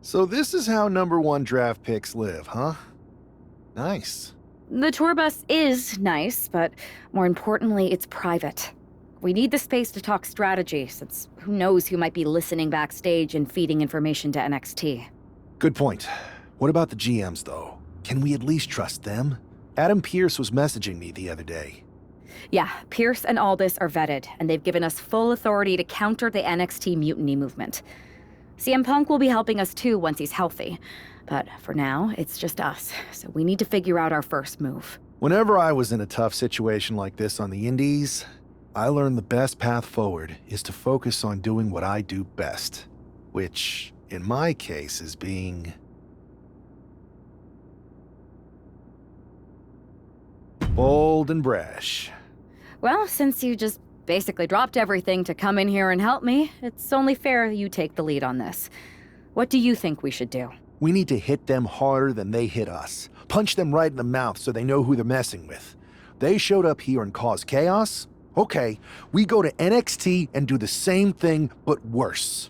So this is how #1 draft picks live, huh? Nice. The tour bus is nice, but more importantly, it's private. We need the space to talk strategy, since who knows who might be listening backstage and feeding information to NXT. Good point. What about the GMs, though? Can we at least trust them? Adam Pearce was messaging me the other day. Yeah, Pierce and Aldis are vetted, and they've given us full authority to counter the NXT mutiny movement. CM Punk will be helping us too once he's healthy. But for now, it's just us, so we need to figure out our first move. Whenever I was in a tough situation like this on the Indies, I learned the best path forward is to focus on doing what I do best. Which, in my case, is being bold and brash. Well, since you just basically dropped everything to come in here and help me, it's only fair you take the lead on this. What do you think we should do? We need to hit them harder than they hit us. Punch them right in the mouth so they know who they're messing with. They showed up here and caused chaos? Okay, we go to NXT and do the same thing, but worse.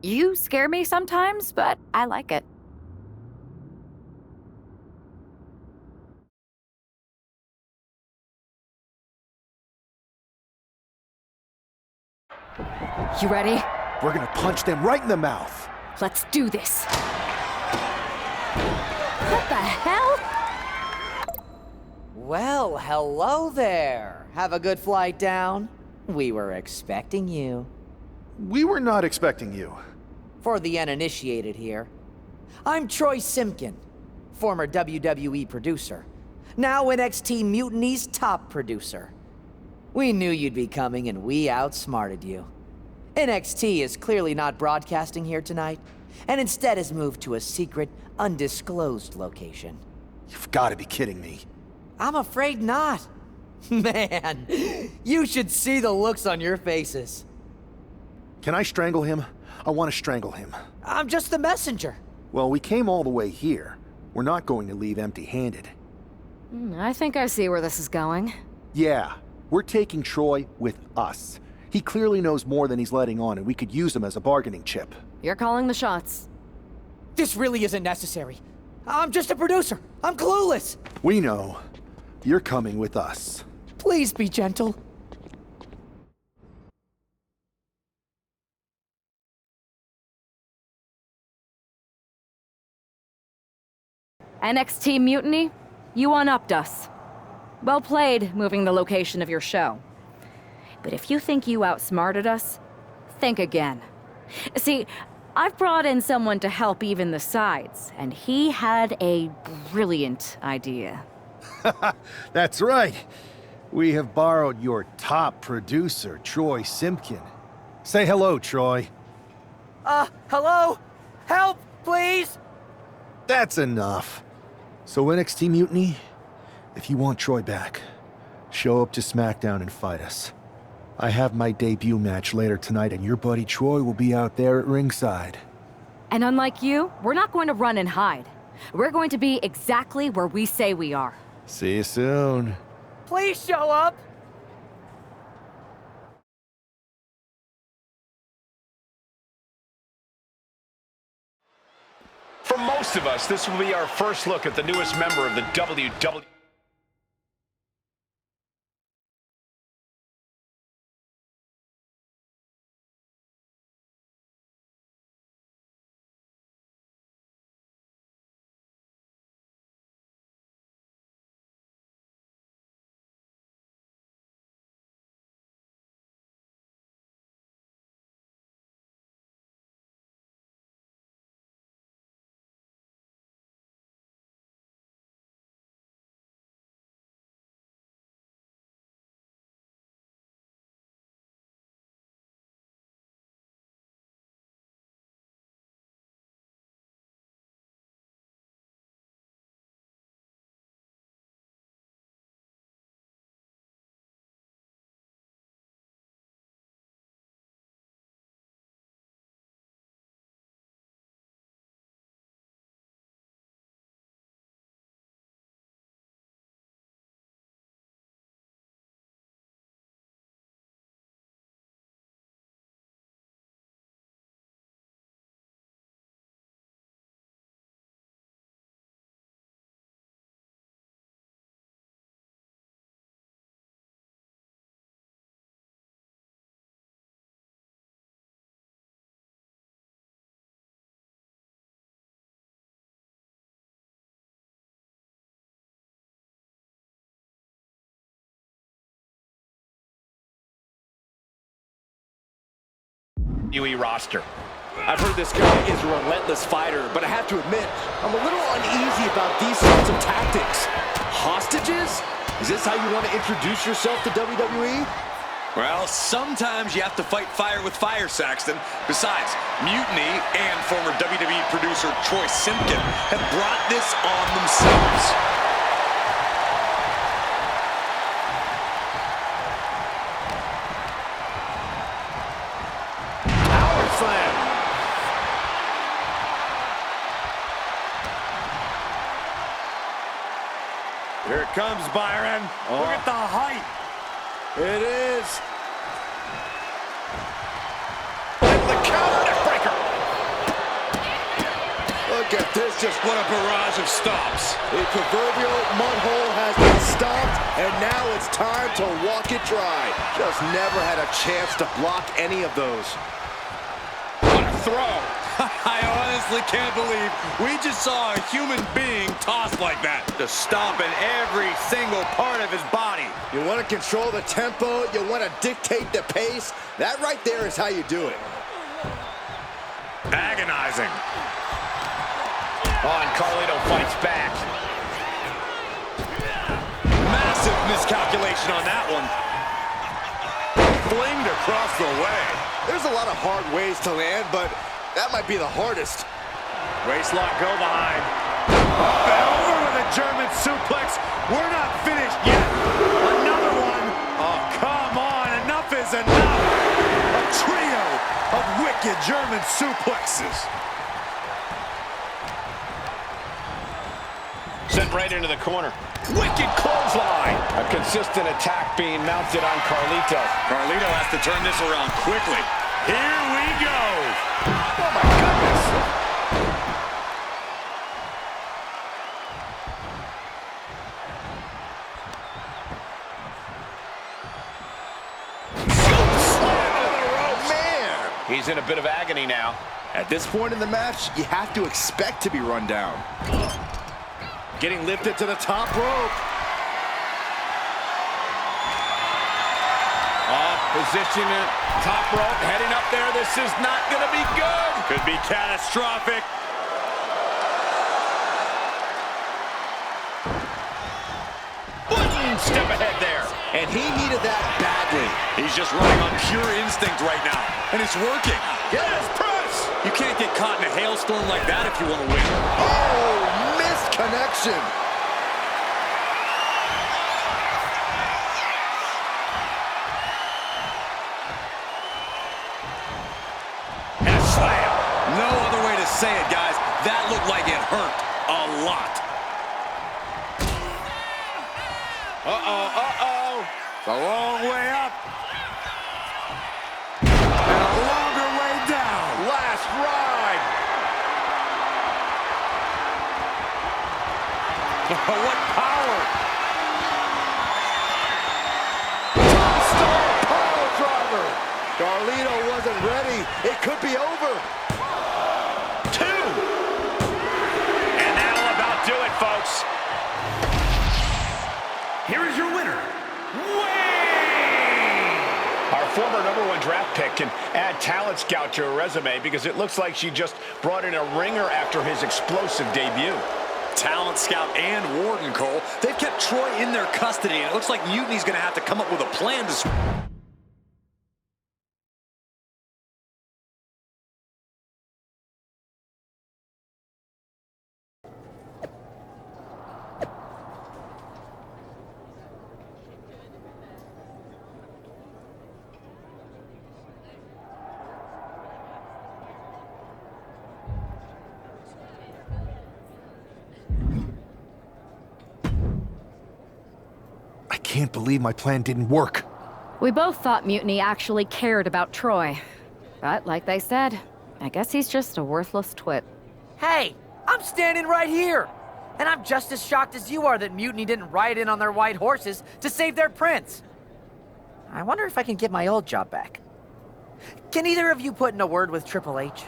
You scare me sometimes, but I like it. You ready? We're gonna punch them right in the mouth. Let's do this. What the hell? Well, hello there. Have a good flight down. We were expecting you. We were not expecting you. For the uninitiated here, I'm Troy Simpkin, former WWE producer, now NXT Mutiny's top producer. We knew you'd be coming and we outsmarted you. NXT is clearly not broadcasting here tonight, and instead has moved to a secret, undisclosed location. You've got to be kidding me. I'm afraid not. Man, you should see the looks on your faces. Can I strangle him? I want to strangle him. I'm just the messenger. Well, we came all the way here. We're not going to leave empty-handed. I think I see where this is going. Yeah, we're taking Troy with us. He clearly knows more than he's letting on, and we could use him as a bargaining chip. You're calling the shots. This really isn't necessary. I'm just a producer. I'm clueless. We know. You're coming with us. Please be gentle. NXT Mutiny, you one-upped us. Well played, moving the location of your show. But if you think you outsmarted us, think again. See, I've brought in someone to help even the sides, and he had a brilliant idea. That's right. We have borrowed your top producer, Troy Simpkin. Say hello, Troy. Hello? Help, please? That's enough. So NXT Mutiny, if you want Troy back, show up to SmackDown and fight us. I have my debut match later tonight, and your buddy Troy will be out there at ringside. And unlike you, we're not going to run and hide. We're going to be exactly where we say we are. See you soon. Please show up. For most of us, this will be our first look at the newest member of the WWE. WWE roster. I've heard this guy is a relentless fighter, but I have to admit, I'm a little uneasy about these sorts of tactics. Hostages? Is this how you want to introduce yourself to WWE? Well, sometimes you have to fight fire with fire, Saxton. Besides, Mutiny and former WWE producer Troy Simpkin have brought this on themselves. Power slam. Here it comes, Byron. Look at the height. It is. And the counter neckbreaker. Look at this, just what a barrage of stomps. The proverbial mud hole has been stomped, and now it's time to walk it dry. Just never had a chance to block any of those. What a throw. I honestly can't believe we just saw a human being tossed like that. Just stomping every single part of his body. You want to control the tempo, you want to dictate the pace. That right there is how you do it. Agonizing. Oh, and Carlito fights back. Massive miscalculation on that one. Flinged across the way. There's a lot of hard ways to land, but that might be the hardest. Waistlock go behind. Up and over with a German suplex. We're not finished yet. Another one. Oh, come on. Enough is enough. A trio of wicked German suplexes. Sent right into the corner. Wicked clothesline. A consistent attack being mounted on Carlito. Carlito has to turn this around quickly. Here we go. Oh my goodness. He's in a bit of agony now. At this point in the match, you have to expect to be run down. Getting lifted to the top rope. Position at top rope, heading up there. This is not going to be good. Could be catastrophic. Blatant step ahead there. And he needed that badly. He's just running on pure instinct right now. And it's working. Yes, press. You can't get caught in a hailstorm like that if you want to win. Oh, missed connection. And a slam. No other way to say it, guys. That looked like it hurt a lot. It's a long way up. And a longer way down. Last ride. What power. Top-star pile driver. Carlito wasn't ready. It could be over. 2. And that'll about do it, folks. Here is your winner, Wayne! Our former #1 draft pick can add talent scout to her resume because it looks like she just brought in a ringer after his explosive debut. Talent scout and Warden, Cole. They've kept Troy in their custody, and it looks like Mutiny's going to have to come up with a plan to... I can't believe my plan didn't work. We both thought Mutiny actually cared about Troy. But like they said, I guess he's just a worthless twit. Hey, I'm standing right here. And I'm just as shocked as you are that Mutiny didn't ride in on their white horses to save their prince. I wonder if I can get my old job back. Can either of you put in a word with Triple H?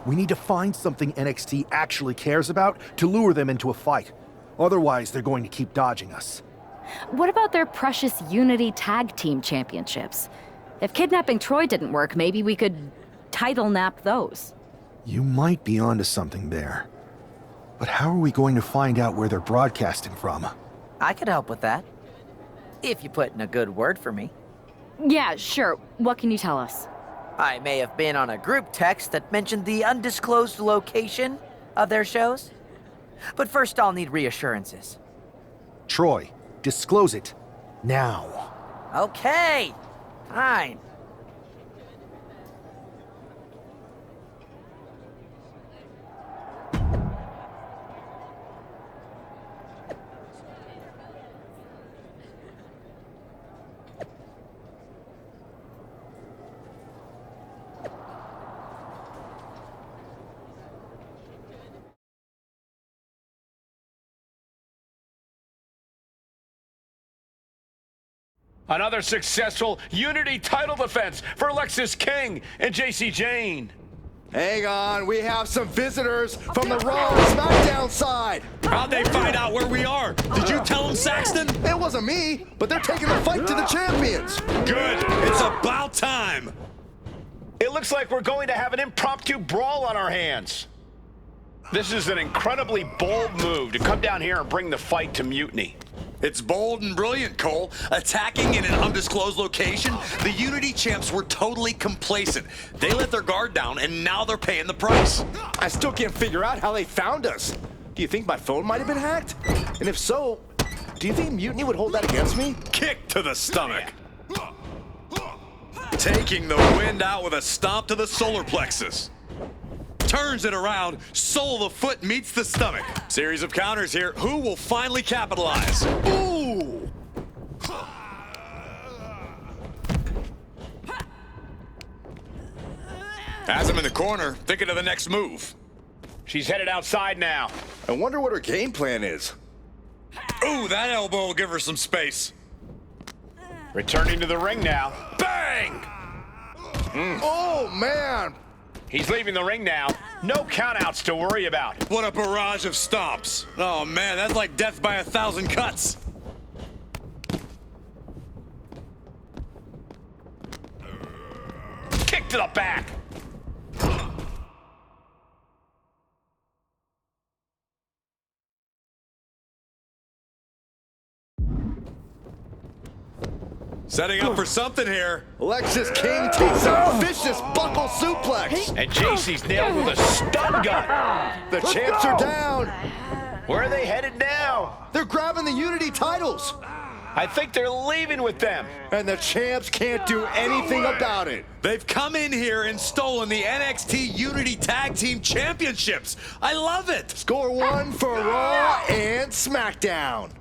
We need to find something NXT actually cares about to lure them into a fight. Otherwise, they're going to keep dodging us. What about their precious Unity Tag Team Championships? If kidnapping Troy didn't work, maybe we could title nap those. You might be onto something there. But how are we going to find out where they're broadcasting from? I could help with that. If you put in a good word for me. Yeah, sure. What can you tell us? I may have been on a group text that mentioned the undisclosed location of their shows. But first I'll need reassurances. Troy, disclose it. Now. Okay, fine. Another successful Unity title defense for Lexis King and JC Jane. Hang on, we have some visitors from the Raw and SmackDown side. How'd they find out where we are? Did you tell them, Saxton? It wasn't me, but they're taking the fight to the champions. Good. It's about time. It looks like we're going to have an impromptu brawl on our hands. This is an incredibly bold move to come down here and bring the fight to Mutiny. It's bold and brilliant, Cole. Attacking in an undisclosed location, the Unity champs were totally complacent. They let their guard down, and now they're paying the price. I still can't figure out how they found us. Do you think my phone might have been hacked? And if so, do you think Mutiny would hold that against me? Kick to the stomach. Taking the wind out with a stomp to the solar plexus. Turns it around, sole of the foot meets the stomach. Series of counters here. Who will finally capitalize? Ooh! Has him in the corner, thinking of the next move. She's headed outside now. I wonder what her game plan is. Ooh, that elbow will give her some space. Returning to the ring now. Bang! Oh, man! He's leaving the ring now. No countouts to worry about. What a barrage of stomps. Oh man, that's like death by 1,000 cuts. Kick to the back. Setting up for something here. Lexis King takes a vicious buckle suplex. And JC's nailed with a stun gun. The champs are down. Where are they headed now? They're grabbing the Unity titles. I think they're leaving with them. And the champs can't do anything about it. They've come in here and stolen the NXT Unity Tag Team Championships. I love it. Score one for Raw and SmackDown.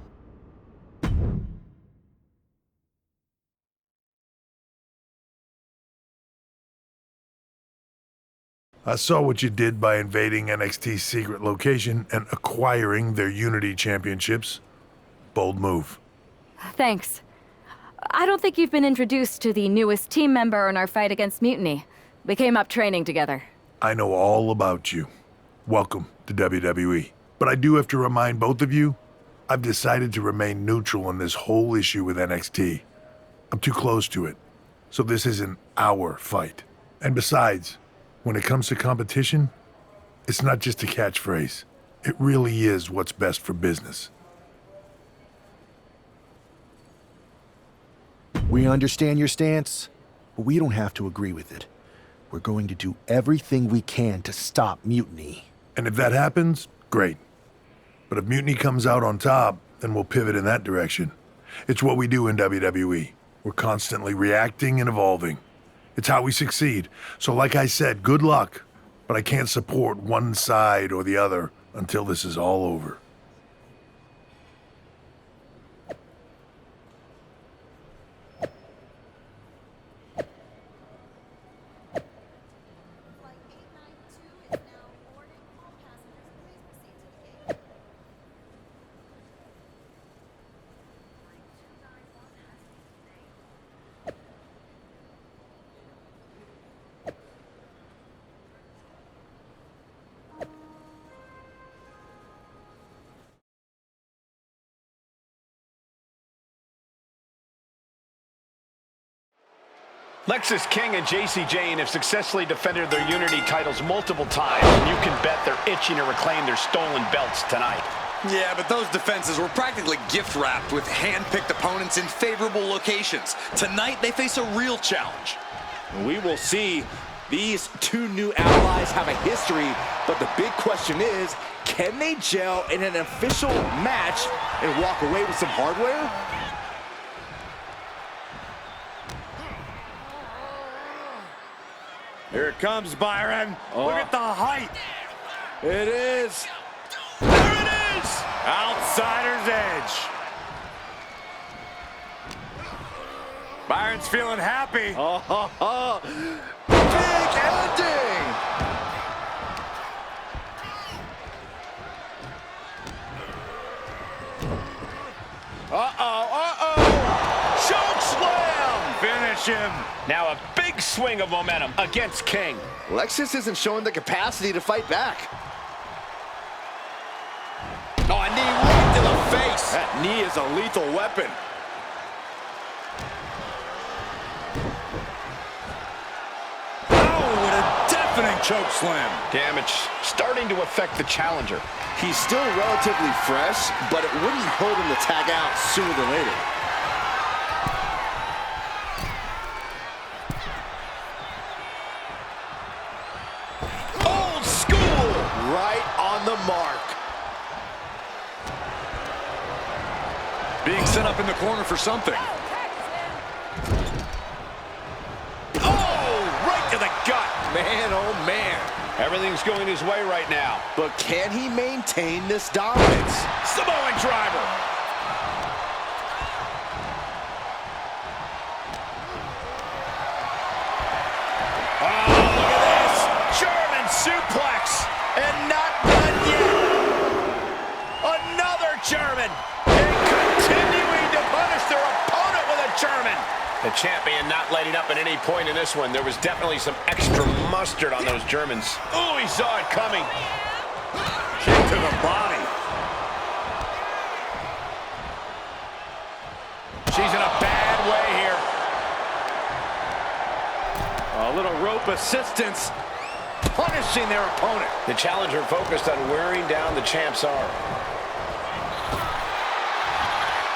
I saw what you did by invading NXT's secret location and acquiring their Unity championships. Bold move. Thanks. I don't think you've been introduced to the newest team member in our fight against Mutiny. We came up training together. I know all about you. Welcome to WWE. But I do have to remind both of you, I've decided to remain neutral on this whole issue with NXT. I'm too close to it. So this isn't our fight. And besides, when it comes to competition, it's not just a catchphrase. It really is what's best for business. We understand your stance, but we don't have to agree with it. We're going to do everything we can to stop Mutiny. And if that happens, great. But if Mutiny comes out on top, then we'll pivot in that direction. It's what we do in WWE. We're constantly reacting and evolving. It's how we succeed. So like I said, good luck. But I can't support one side or the other until this is all over. Lexis King and JC Jane have successfully defended their Unity titles multiple times, and you can bet they're itching to reclaim their stolen belts tonight. Yeah, but those defenses were practically gift-wrapped with hand-picked opponents in favorable locations. Tonight, they face a real challenge. We will see. These two new allies have a history, but the big question is, can they gel in an official match and walk away with some hardware? Here it comes, Byron. Look at the height. It is. There it is! Outsider's edge. Byron's feeling happy. Big ending! Choke slam! Finish him. Now a big swing of momentum against King. Lexis isn't showing the capacity to fight back. Oh, a knee right to the face. That knee is a lethal weapon. Oh, what a deafening choke slam. Damage starting to affect the challenger. He's still relatively fresh, but it wouldn't hurt him to tag out sooner than later. Old school! Right on the mark. Being set up in the corner for something. Right to the gut. Man, oh man. Everything's going his way right now. But can he maintain this dominance? Samoan driver. Oh, look at this. German suplex. And not done yet. Another German. And continuing to punish their opponent with a German. The champion not letting up at any point in this one. There was definitely some extra mustard on those Germans. Oh, he saw it coming. Kick to the body. She's in a bad way here. A little rope assistance. Punishing their opponent. The challenger focused on wearing down the champ's arm.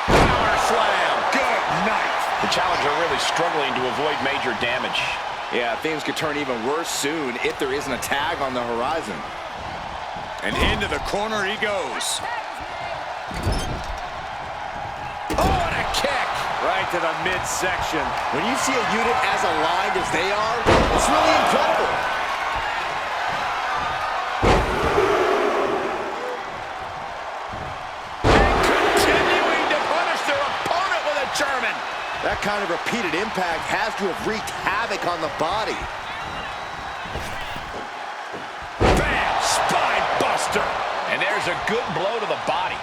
Power slam. Good night. The challenger really struggling to avoid major damage. Yeah, things could turn even worse soon if there isn't a tag on the horizon. And into the corner he goes. Oh, and a kick! Right to the midsection. When you see a unit as aligned as they are, it's really incredible. And continuing to punish their opponent with a German. That kind of repeated impact has to have wreaked havoc on the body. Bam! Spine buster! And there's a good blow to the body.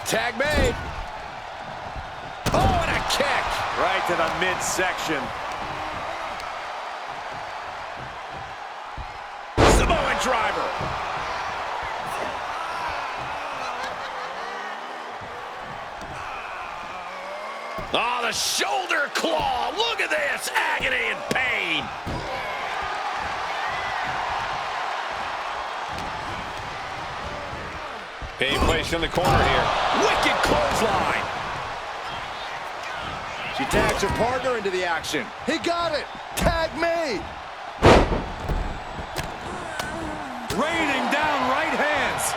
Tag made. Oh, and a kick. Right to the midsection. Samoan driver. Oh, the shoulder claw. Look at this. Agony and pain. Being placed in the corner here. Wicked clothesline. She tags her partner into the action. He got it. Tag made. Raining down right hands.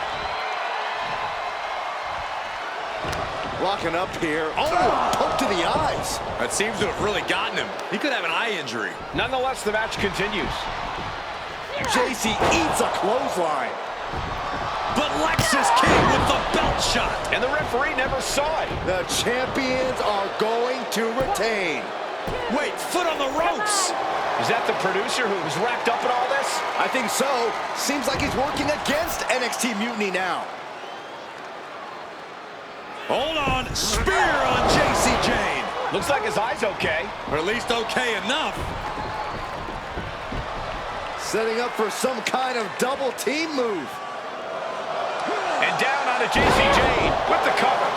Locking up here. Oh, poke to the eyes. That seems to have really gotten him. He could have an eye injury. Nonetheless, the match continues. JC eats a clothesline. But Lexis King with the belt shot. And the referee never saw it. The champions are going to retain. Wait, foot on the ropes. Is that the producer who's wrapped up in all this? I think so. Seems like he's working against NXT Mutiny now. Hold on. Spear on JC Jane. Looks like his eye's okay. Or at least okay enough. Setting up for some kind of double team move. And down onto JC Jane with the cover.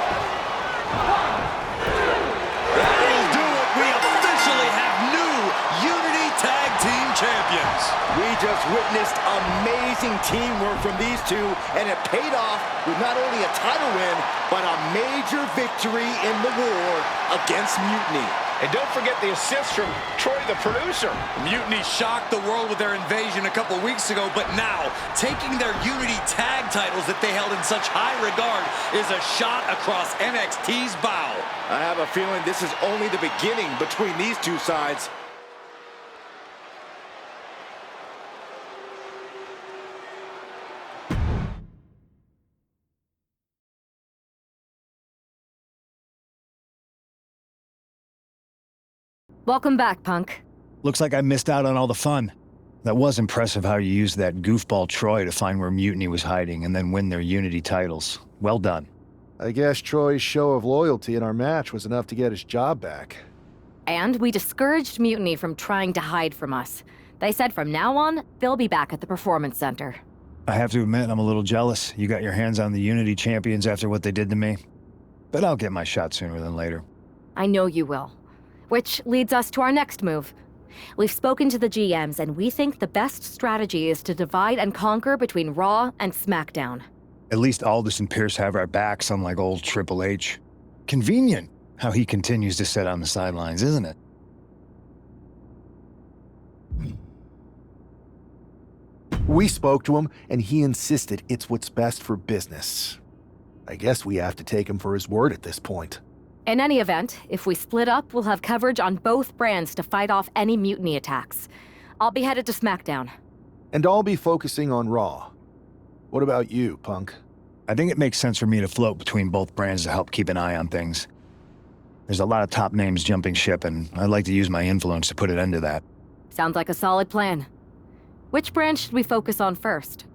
has witnessed amazing teamwork from these two, and it paid off with not only a title win, but a major victory in the war against Mutiny. And don't forget the assist from Troy, the producer. Mutiny shocked the world with their invasion a couple weeks ago, but now, taking their Unity tag titles that they held in such high regard is a shot across NXT's bow. I have a feeling this is only the beginning between these two sides. Welcome back, Punk. Looks like I missed out on all the fun. That was impressive how you used that goofball Troy to find where Mutiny was hiding and then win their Unity titles. Well done. I guess Troy's show of loyalty in our match was enough to get his job back. And we discouraged Mutiny from trying to hide from us. They said from now on, they'll be back at the Performance Center. I have to admit, I'm a little jealous. You got your hands on the Unity champions after what they did to me. But I'll get my shot sooner than later. I know you will. Which leads us to our next move. We've spoken to the GMs, and we think the best strategy is to divide and conquer between Raw and SmackDown. At least Aldous and Pierce have our backs, unlike old Triple H. Convenient how he continues to sit on the sidelines, isn't it? We spoke to him, and he insisted it's what's best for business. I guess we have to take him for his word at this point. In any event, if we split up, we'll have coverage on both brands to fight off any Mutiny attacks. I'll be headed to SmackDown. And I'll be focusing on Raw. What about you, Punk? I think it makes sense for me to float between both brands to help keep an eye on things. There's a lot of top names jumping ship, and I'd like to use my influence to put an end to that. Sounds like a solid plan. Which brand should we focus on first?